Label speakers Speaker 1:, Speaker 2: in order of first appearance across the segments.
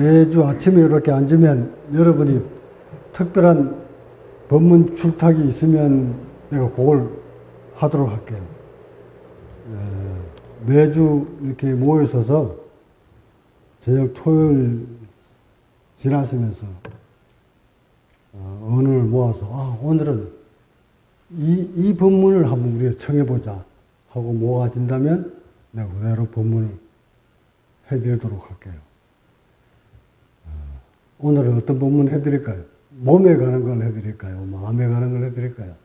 Speaker 1: 매주 아침에 이렇게 앉으면 여러분이 특별한 법문 출탁이 있으면 내가 그걸 하도록 할게요. 매주 이렇게 모여 있어서 저녁 토요일 지나시면서 언어를 모아서 오늘은 이 법문을 한번 우리가 청해보자 하고 모아진다면 내가 그대로 법문을 해드리도록 할게요. 오늘은 어떤 법문 해드릴까요? 몸에 가는 걸 해드릴까요? 마음에 가는 걸 해드릴까요?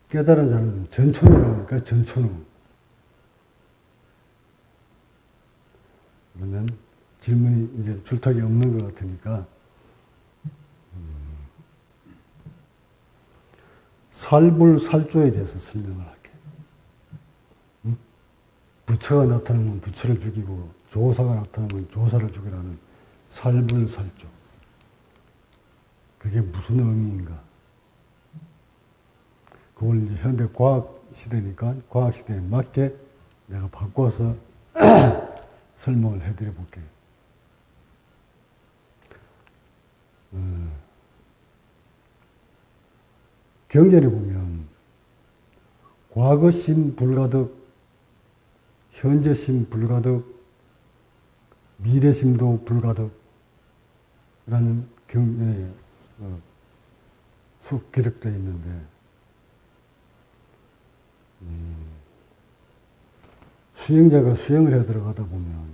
Speaker 1: 깨달은 자는 전천후라니까 전천후. 그러면 질문이 이제 줄타기 없는 것 같으니까 살불살조에 대해서 설명을 할게요. 부처가 나타나면 부처를 죽이고 조사가 나타나면 조사를 죽이라는 살불살조. 그게 무슨 의미인가? 그걸 이제 현대 과학 시대니까 과학 시대에 맞게 내가 바꿔서 설명을 해드려 볼게요. 경전에 보면 과거심 불가득, 현재심 불가득, 미래심도 불가득 라는 경전에 쭉 기록되어 있는데 수행자가 수행을 해 들어가다 보면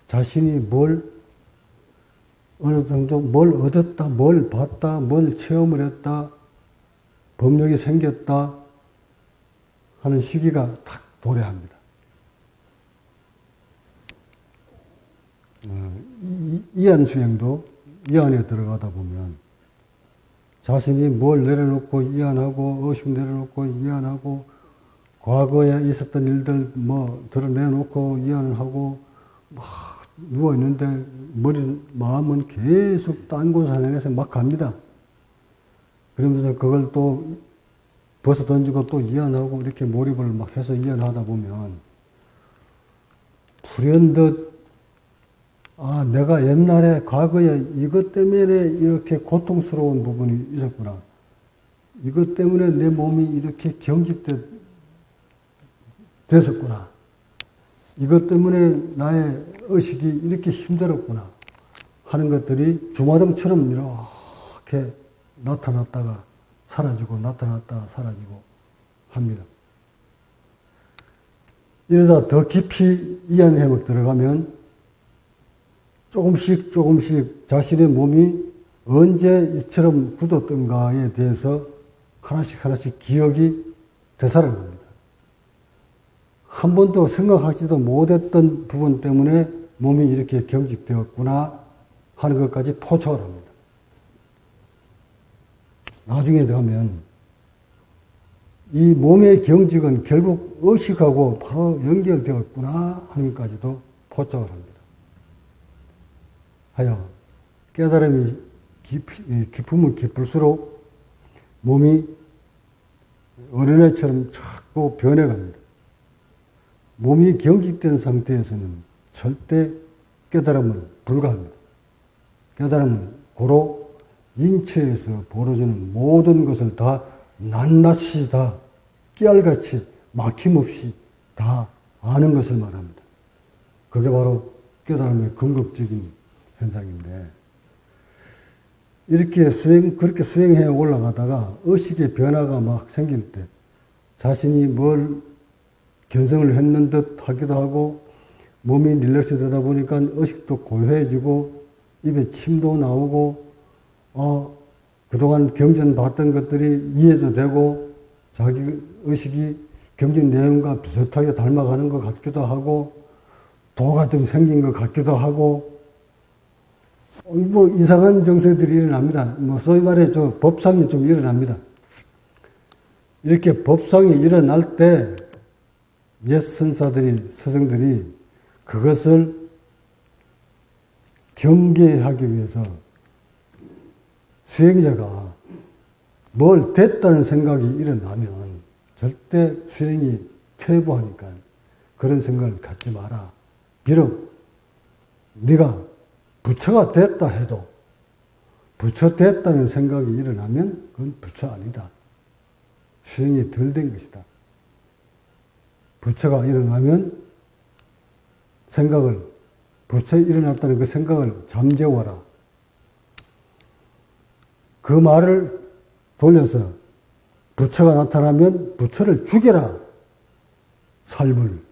Speaker 1: 자신이 어느 정도 뭘 얻었다, 뭘 봤다, 뭘 체험을 했다, 법력이 생겼다 하는 시기가 탁 도래합니다. 이안 수행도 이안에 들어가다 보면 자신이 뭘 내려놓고 이안하고 의식 내려놓고 이안하고 과거에 있었던 일들 드러내놓고 이안을 하고 막 누워있는데 마음은 계속 딴 곳 안에서 막 갑니다. 그러면서 그걸 또 벗어 던지고 또 이안하고 이렇게 몰입을 막 해서 이안하다 보면 불현듯 내가 옛날에 과거에 이것 때문에 이렇게 고통스러운 부분이 있었구나. 이것 때문에 내 몸이 이렇게 경직됐었구나. 이것 때문에 나의 의식이 이렇게 힘들었구나 하는 것들이 주마등처럼 이렇게 나타났다가 사라지고 나타났다가 사라지고 합니다. 이러다 더 깊이 이안 해먹 들어가면 조금씩 자신의 몸이 언제 이처럼 굳었던가에 대해서 하나씩 기억이 되살아납니다. 한 번도 생각하지도 못했던 부분 때문에 몸이 이렇게 경직되었구나 하는 것까지 포착을 합니다. 나중에 가면 이 몸의 경직은 결국 의식하고 바로 연결되었구나 하는 것까지도 포착을 합니다. 하여 깨달음이 깊으면 깊을수록 몸이 어린애처럼 자꾸 변해갑니다. 몸이 경직된 상태에서는 절대 깨달음은 불가합니다. 깨달음은 고로 인체에서 벌어지는 모든 것을 다 낱낱이 다 깨알같이 막힘없이 다 아는 것을 말합니다. 그게 바로 깨달음의 궁극적인 현상인데, 그렇게 수행해 올라가다가 의식의 변화가 막 생길 때 자신이 뭘 견성을 했는 듯 하기도 하고 몸이 릴렉스 되다 보니까 의식도 고요해지고 입에 침도 나오고 그동안 경전 봤던 것들이 이해도 되고 자기 의식이 경전 내용과 비슷하게 닮아가는 것 같기도 하고 도가 좀 생긴 것 같기도 하고 이상한 정서들이 일어납니다. 소위 말해 법상이 좀 일어납니다. 이렇게 법상이 일어날 때 옛 스승들이 그것을 경계하기 위해서 수행자가 뭘 됐다는 생각이 일어나면 절대 수행이 퇴보하니까 그런 생각을 갖지 마라. 비록 네가 부처가 됐다 해도 부처 됐다는 생각이 일어나면 그건 부처 아니다. 수행이 덜 된 것이다. 부처가 일어나면 부처에 일어났다는 그 생각을 잠재워라. 그 말을 돌려서 부처가 나타나면 부처를 죽여라. 살불.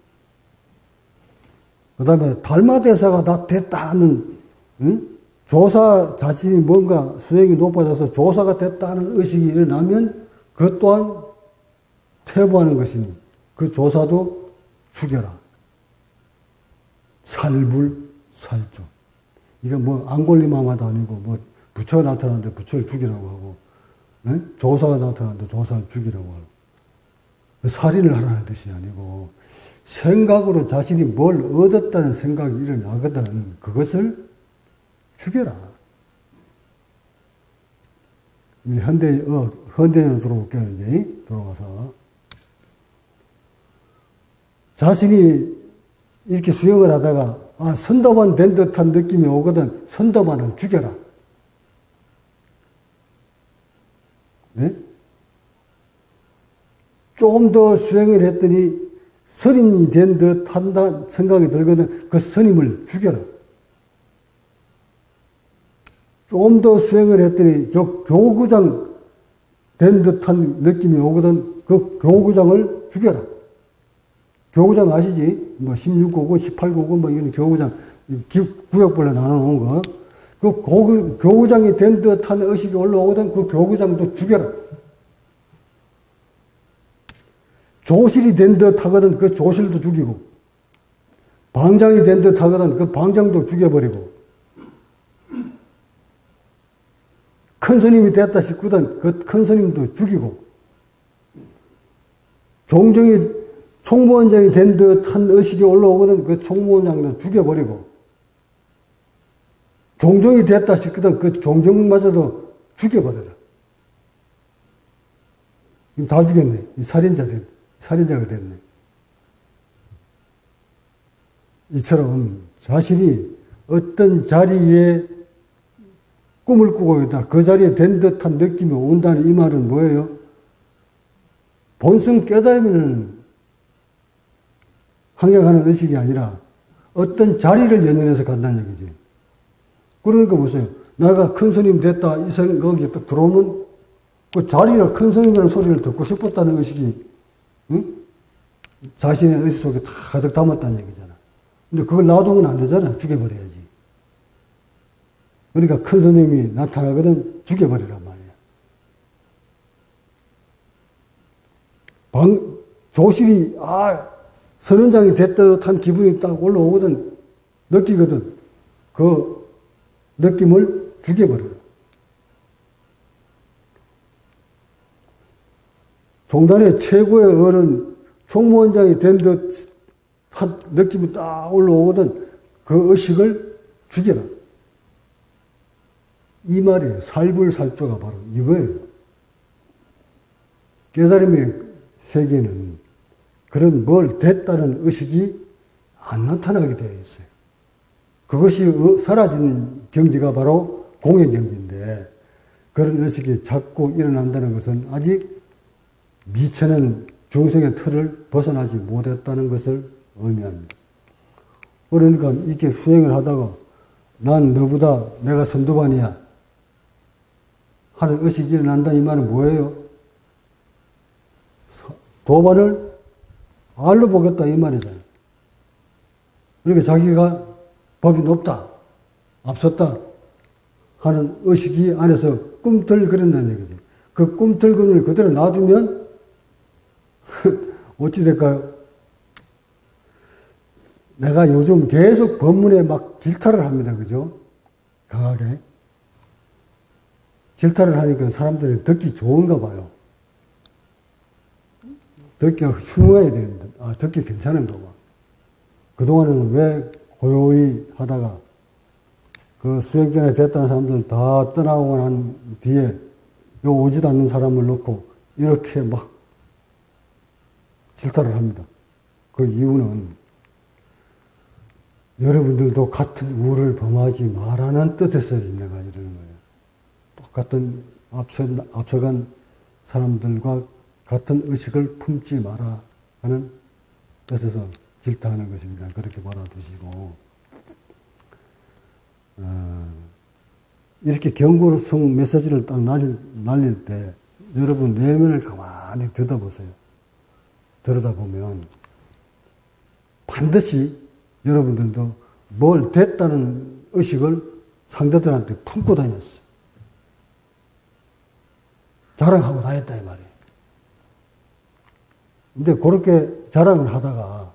Speaker 1: 그 다음에 달마대사가 다 됐다 하는, 조사 자신이 뭔가 수행이 높아져서 조사가 됐다 하는 의식이 일어나면 그것 또한 퇴보하는 것이니 그 조사도 죽여라. 살불, 살조. 이게 뭐 안골리마마도 아니고 뭐 부처가 나타나는데 부처를 죽이라고 하고, 조사가 나타나는데 조사를 죽이라고 하고. 살인을 하라는 뜻이 아니고 생각으로 자신이 뭘 얻었다는 생각이 일어나거든. 그것을 죽여라. 현대인으로 들어올게요, 이제. 들어가서. 자신이 이렇게 수행을 하다가, 선도만 된 듯한 느낌이 오거든. 선도만은 죽여라. 네? 조금 더 수행을 했더니 스님이 된 듯 한다 생각이 들거든. 그 스님을 죽여라. 조금 더 수행을 했더니 저 교구장 된 듯한 느낌이 오거든. 그 교구장을 죽여라. 교구장 아시지? 뭐 16고구, 18고구 뭐 이런 교구장 구역별로 나눠놓은 거. 그 교구장이 된 듯한 의식이 올라오거든. 그 교구장도 죽여라. 조실이 된 듯 하거든. 그 조실도 죽이고, 방장이 된 듯 하거든. 그 방장도 죽여버리고, 큰 스님이 됐다 싶거든. 그 큰 스님도 죽이고, 총무원장이 된 듯한 의식이 올라오거든. 그 총무원장도 죽여버리고, 종종이 됐다 싶거든. 그 종종마저도 죽여버려라. 다 죽였네. 살인자가 됐네. 이처럼 자신이 어떤 자리에 꿈을 꾸고 있다. 그 자리에 된 듯한 느낌이 온다는 이 말은 뭐예요? 본성 깨달으면 항약하는 의식이 아니라 어떤 자리를 연연해서 간다는 얘기지. 그러니까 보세요. 내가 큰 스님 됐다 이 생각이 딱 들어오면 그 자리를 큰 스님이라는 소리를 듣고 싶었다는 의식이 자신의 의식 속에 다 가득 담았다는 얘기잖아. 근데 그걸 놔두면 안 되잖아. 죽여버려야지. 그러니까 큰 스님이 나타나거든 죽여버리란 말이야. 조실이 선원장이 됐듯한 기분이 딱 올라오거든. 느끼거든. 그 느낌을 죽여버려라. 종단의 최고의 어른 총무원장이 된 듯한 느낌이 딱 올라오거든. 그 의식을 죽여라. 이 말이에요. 살불살조가 바로 이거예요. 깨달음의 세계는 그런 뭘 됐다는 의식이 안 나타나게 되어 있어요. 그것이 사라진 경지가 바로 공의 경지인데 그런 의식이 자꾸 일어난다는 것은 아직 미천한 중생의 틀을 벗어나지 못했다는 것을 의미합니다. 그러니까 이렇게 수행을 하다가 난 너보다 내가 선도반이야 하는 의식이 일어난다 이 말은 뭐예요? 도반을 알로 보겠다 이 말이잖아요. 그러니까 자기가 법이 높다, 앞섰다 하는 의식이 안에서 꿈틀거린다는 얘기죠. 그 꿈틀거림을 그대로 놔두면 어찌 될까요? 내가 요즘 계속 법문에 막 질타를 합니다. 그죠? 강하게. 질타를 하니까 사람들이 듣기 좋은가 봐요. 듣기가 흉해야 되는데, 듣기 괜찮은가 봐. 그동안은 왜 고요히 하다가 그 수행전에 됐다는 사람들 다 떠나고 난 뒤에 요 오지도 않는 사람을 놓고 이렇게 막 질타를 합니다. 그 이유는 여러분들도 같은 우를 범하지 말라는 뜻에서 내가 이러는 거예요. 똑같은 앞서간 사람들과 같은 의식을 품지 마라 하는 뜻에서 질타하는 것입니다. 그렇게 받아두시고, 이렇게 경고성 메시지를 딱 날릴 때 여러분 내면을 가만히 들여다보면 반드시 여러분들도 뭘 됐다는 의식을 상대들한테 품고 다녔어. 자랑하고 다녔다 이 말이에요. 근데 그렇게 자랑을 하다가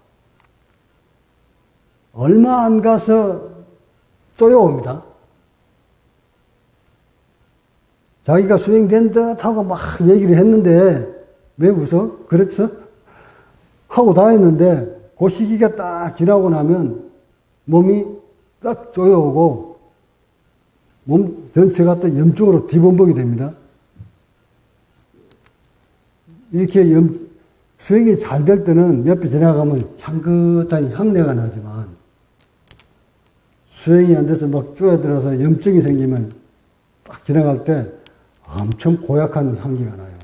Speaker 1: 얼마 안 가서 쪼여옵니다. 자기가 수행된 듯하고 막 얘기를 했는데 왜 웃어? 그랬어? 하고 다 했는데 그 시기가 딱 지나고 나면 몸이 딱 쪼여오고 몸 전체가 또 염증으로 뒤범벅이 됩니다. 이렇게 수행이 잘 될 때는 옆에 지나가면 향긋한 향내가 나지만 수행이 안 돼서 막 쪼여들어서 염증이 생기면 딱 지나갈 때 엄청 고약한 향기가 나요.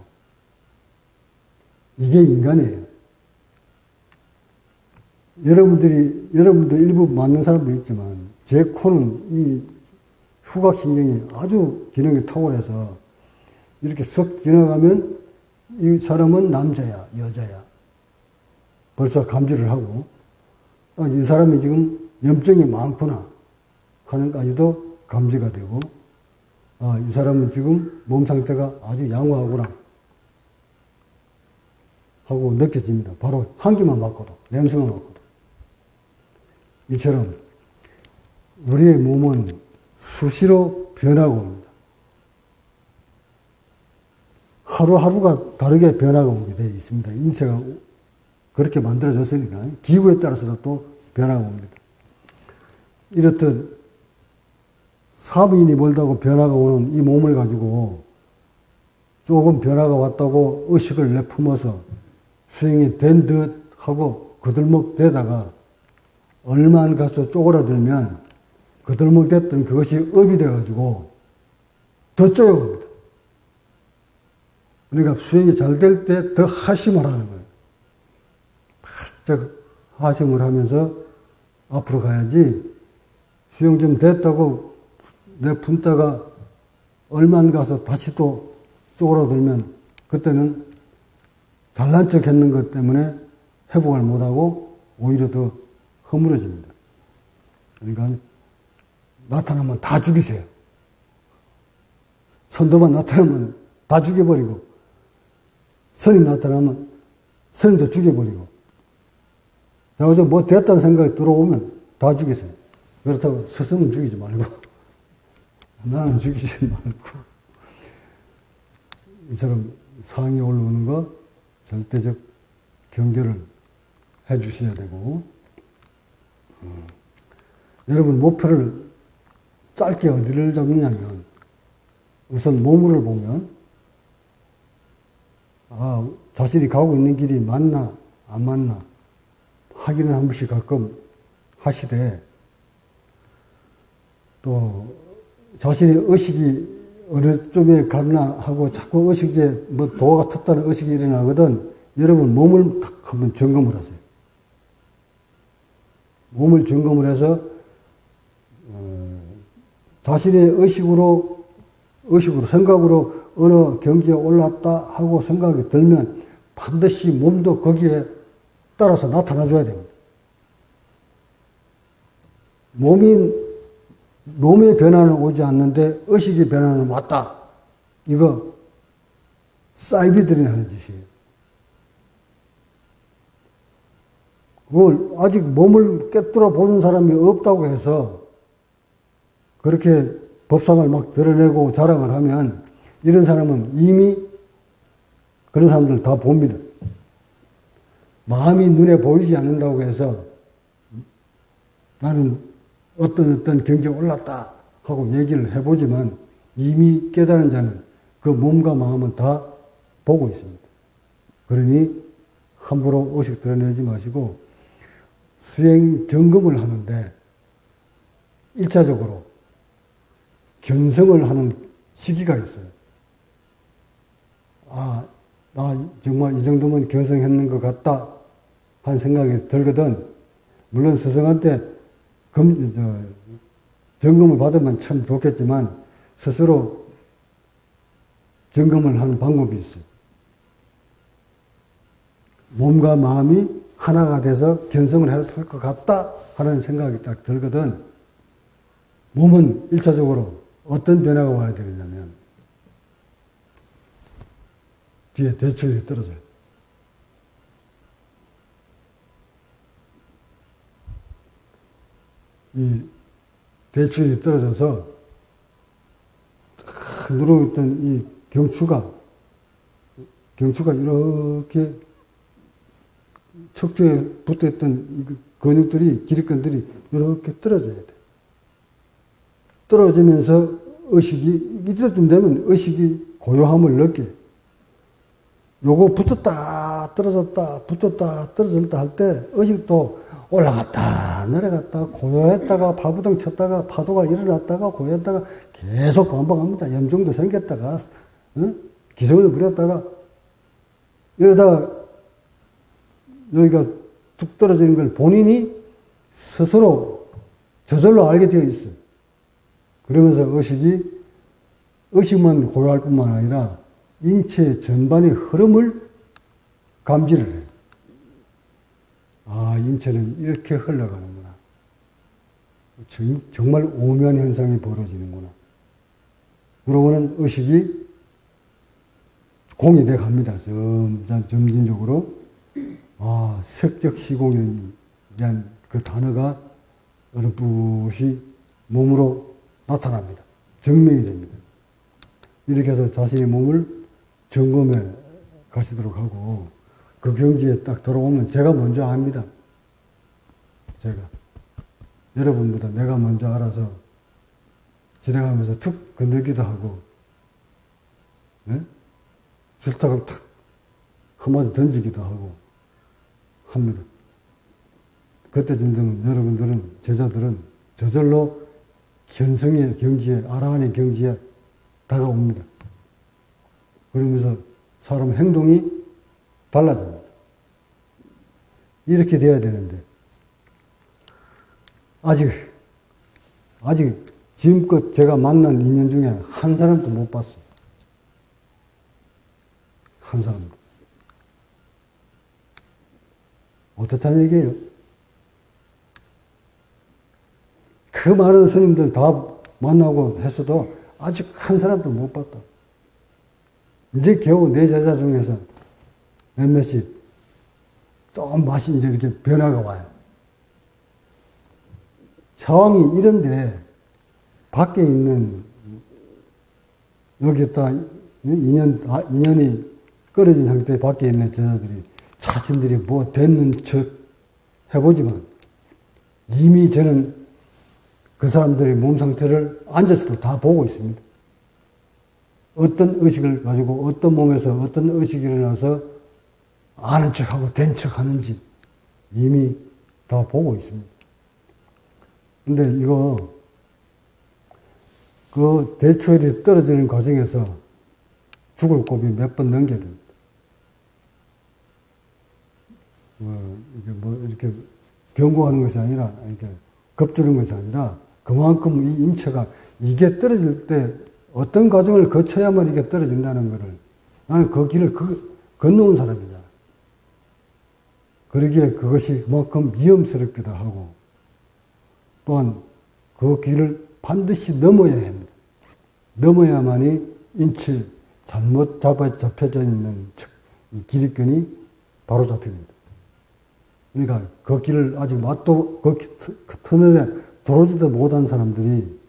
Speaker 1: 이게 인간이에요. 여러분도 일부 맞는 사람도 있지만, 제 코는 이 후각신경이 아주 기능이 탁월해서 이렇게 쓱 지나가면 이 사람은 남자야, 여자야. 벌써 감지를 하고, 이 사람이 지금 염증이 많구나 하는까지도 감지가 되고, 이 사람은 지금 몸 상태가 아주 양호하구나 하고 느껴집니다. 바로 향기만 맡고도, 냄새만 맡고도. 이처럼 우리의 몸은 수시로 변하고 옵니다. 하루하루가 다르게 변화가 오게 되어 있습니다. 인체가 그렇게 만들어졌으니까 기후에 따라서도 또 변화가 옵니다. 이렇듯 사부인이 멀다고 변화가 오는 이 몸을 가지고 조금 변화가 왔다고 의식을 내품어서 수행이 된 듯 하고 거들먹대다가 얼마 안 가서 쪼그라들면 거들먹댔던 그것이 업이 돼가지고 더 쪼여옵니다. 그러니까 수행이 잘 될 때 더 하심을 하는 거예요. 바짝 하심을 하면서 앞으로 가야지 수행 좀 됐다고 내 품다가 얼마 안 가서 다시 또 쪼그라들면 그때는 잘난 척 했는 것 때문에 회복을 못하고 오히려 더 허물어집니다. 그러니까 나타나면 다 죽이세요. 선도만 나타나면 다 죽여버리고, 스님 나타나면 스님도 죽여버리고, 여기서 뭐 됐다는 생각이 들어오면 다 죽이세요. 그렇다고 스승은 죽이지 말고 나는 죽이지 말고, 이처럼 상이 올라오는 거 절대적 경계를 해 주셔야 되고, 여러분 목표를 짧게 어디를 잡느냐면 우선 몸을 보면 자신이 가고 있는 길이 맞나 안 맞나 확인을 한 번씩 가끔 하시되, 또 자신의 의식이 어느 쪽에 갔나 하고 자꾸 의식에 뭐 도가 텄다는 의식이 일어나거든 여러분 몸을 딱 한번 점검을 하세요. 몸을 점검을 해서 자신의 의식으로 생각으로 어느 경지에 올랐다 하고 생각이 들면 반드시 몸도 거기에 따라서 나타나 줘야 됩니다. 몸의 변화는 오지 않는데 의식의 변화는 왔다. 이거 사이비들이 하는 짓이에요. 그걸 아직 몸을 꿰뚫어 보는 사람이 없다고 해서 그렇게 법상을 막 드러내고 자랑을 하면 이런 사람은 이미 그런 사람들 다 봅니다. 마음이 눈에 보이지 않는다고 해서 나는 어떤 경지에 올랐다 하고 얘기를 해보지만 이미 깨달은 자는 그 몸과 마음은 다 보고 있습니다. 그러니 함부로 의식 드러내지 마시고 수행 점검을 하는데 일차적으로 견성을 하는 시기가 있어요. 아, 나 정말 이 정도면 견성했는 것 같다 하는 생각이 들거든. 물론 스승한테 점검을 받으면 참 좋겠지만 스스로 점검을 하는 방법이 있어요. 몸과 마음이 하나가 돼서 견성을 했을 것 같다 하는 생각이 딱 들거든. 몸은 일차적으로 어떤 변화가 와야 되느냐면 뒤에 대추혈이 떨어져요. 이 대추혈이 떨어져서 누르있던 이 경추가 이렇게 척추에 붙어있던 근육들이, 기립근들이 이렇게 떨어져야 돼. 떨어지면서 의식이, 이때쯤 되면 의식이 고요함을 느껴. 요거 붙었다, 떨어졌다, 붙었다, 떨어졌다 할 때 의식도 올라갔다, 내려갔다, 고요했다가 발부둥 쳤다가 파도가 일어났다가 고요했다가 계속 반복합니다. 염증도 생겼다가, 기성을 부렸다가, 이러다가 여기가 툭 떨어지는 걸 본인이 스스로 저절로 알게 되어 있어요. 그러면서 의식만 고요할 뿐만 아니라 인체 전반의 흐름을 감지를 해요. 아, 인체는 이렇게 흘러가는구나. 정말 오묘한 현상이 벌어지는구나. 그러고는 의식이 공이 돼 갑니다. 점진적으로. 아, 색적 시공에 대한 그 단어가 어렴풋이 몸으로 나타납니다. 증명이 됩니다. 이렇게 해서 자신의 몸을 점검해 가시도록 하고 그 경지에 딱 들어오면 제가 먼저 압니다. 제가. 여러분보다 내가 먼저 알아서 진행하면서 툭 건들기도 하고 네? 줄타고 탁 한마디 던지기도 하고 합니다. 그때쯤 되면 여러분들은, 제자들은 저절로 견성의 경지에, 아라한의 경지에 다가옵니다. 그러면서 사람 행동이 달라집니다. 이렇게 돼야 되는데, 아직 지금껏 제가 만난 인연 중에 한 사람도 못 봤어요. 한 사람도. 어떻다는 얘기예요? 그 많은 스님들 다 만나고 했어도 아직 한 사람도 못 봤다. 이제 겨우 내 제자 중에서 몇몇이 좀 맛이 이제 이렇게 변화가 와요. 상황이 이런데 밖에 있는 여기다 인연이 끊어진 상태에 밖에 있는 제자들이 자신들이 뭐 됐는 척 해보지만 이미 저는 그 사람들의 몸 상태를 앉아서도 다 보고 있습니다. 어떤 의식을 가지고 어떤 몸에서 어떤 의식이 일어나서 아는 척하고 된 척하는지 이미 다 보고 있습니다. 근데 이거 그 대추혈이 떨어지는 과정에서 죽을 고비 몇 번 넘겨야 됩니다. 이렇게 경고하는 것이 아니라, 이렇게 겁주는 것이 아니라, 그만큼 이 인체가 이게 떨어질 때 어떤 과정을 거쳐야만 이게 떨어진다는 것을 나는 그 길을 건너온 사람이잖아. 그러기에 그것이 그만큼 위험스럽기도 하고, 또한 그 길을 반드시 넘어야 합니다. 넘어야만이 인체 잘못 잡혀져 있는 기립근이 바로 잡힙니다. 그러니까 그 길을 아직 그 터널에 들어오지도 못한 사람들이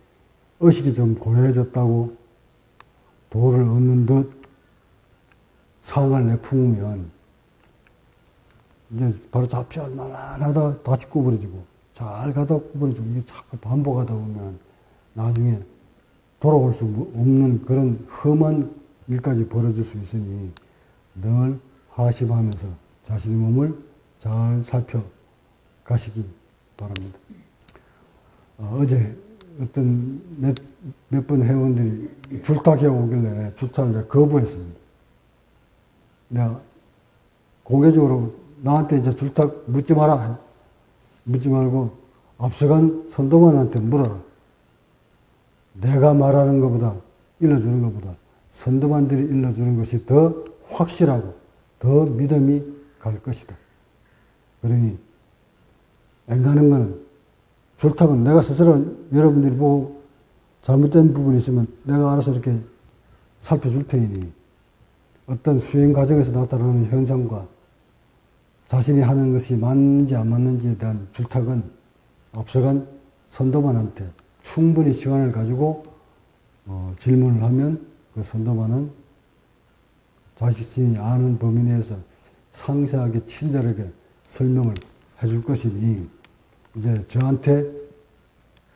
Speaker 1: 의식이 좀 고요해졌다고 도를 얻는 듯 상을 내품으면 이제 바로 잡혀야 만하다 다시 구부러지고 잘 가다 구부러지고 이게 자꾸 반복하다 보면 나중에 돌아올 수 없는 그런 험한 일까지 벌어질 수 있으니 늘 하심하면서 자신의 몸을 잘 살펴가시기 바랍니다. 어제 어떤 몇 번 회원들이 줄타기에 오길래 주차를 내가 거부했습니다. 내가 공개적으로 나한테 이제 줄탁 묻지 마라. 묻지 말고 앞서간 선도만한테 물어라. 내가 말하는 것보다, 일러주는 것보다 선도만들이 일러주는 것이 더 확실하고 더 믿음이 갈 것이다. 그러니 앵가는 거는 줄탁은 내가 스스로 여러분들이 보고 잘못된 부분이 있으면 내가 알아서 이렇게 살펴줄 테니 어떤 수행 과정에서 나타나는 현상과 자신이 하는 것이 맞는지 안 맞는지에 대한 줄탁은 앞서간 선도만한테 충분히 시간을 가지고 질문을 하면 그 선도만은 자신이 아는 범위 내에서 상세하게 친절하게 설명을 해줄 것이니 이제 저한테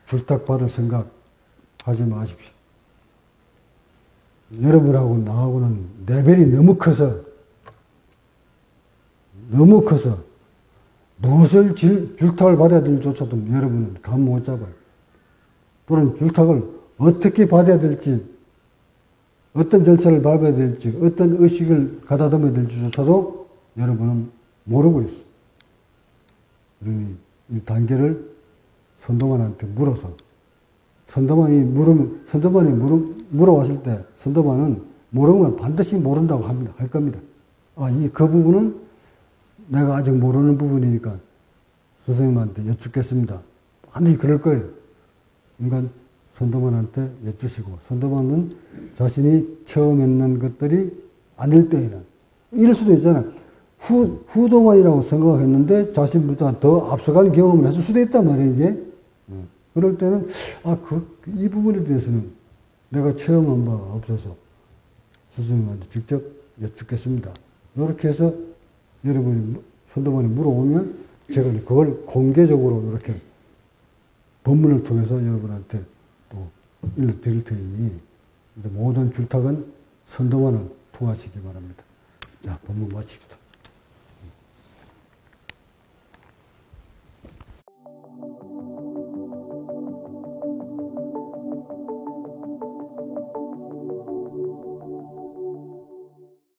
Speaker 1: 줄탁받을 생각 하지 마십시오. 여러분하고 나하고는 레벨이 너무 커서 무엇을 줄탁을 받아야 될지조차도 여러분은 감 못 잡아요. 또는 줄탁을 어떻게 받아야 될지, 어떤 절차를 밟아야 될지, 어떤 의식을 가다듬어야 될지조차도 여러분은 모르고 있어요. 그러니 이 단계를 선도만한테 물어서 선도만이 물어왔을 때 선도만은 모르는 건 반드시 모른다고 할 겁니다. 그 부분은 내가 아직 모르는 부분이니까 선생님한테 여쭙겠습니다. 반드시 그럴 거예요. 그러니까 선도만한테 여쭈시고, 선도만은 자신이 처음 했는 것들이 아닐 때에는 이럴 수도 있잖아요. 후도만이라고 생각했는데 자신보다 더 앞서간 경험을 했을 수도 있단 말이에요, 이게. 그럴 때는 이 부분에 대해서는 내가 체험한 바 없어서 스승님한테 직접 여쭙겠습니다. 이렇게 해서 여러분이 선도만이 물어오면 제가 그걸 공개적으로 이렇게 법문을 통해서 여러분한테 또 일러드릴 테니 모든 줄탁은 선도만을 통하시기 바랍니다. 자, 법문 마칩시다.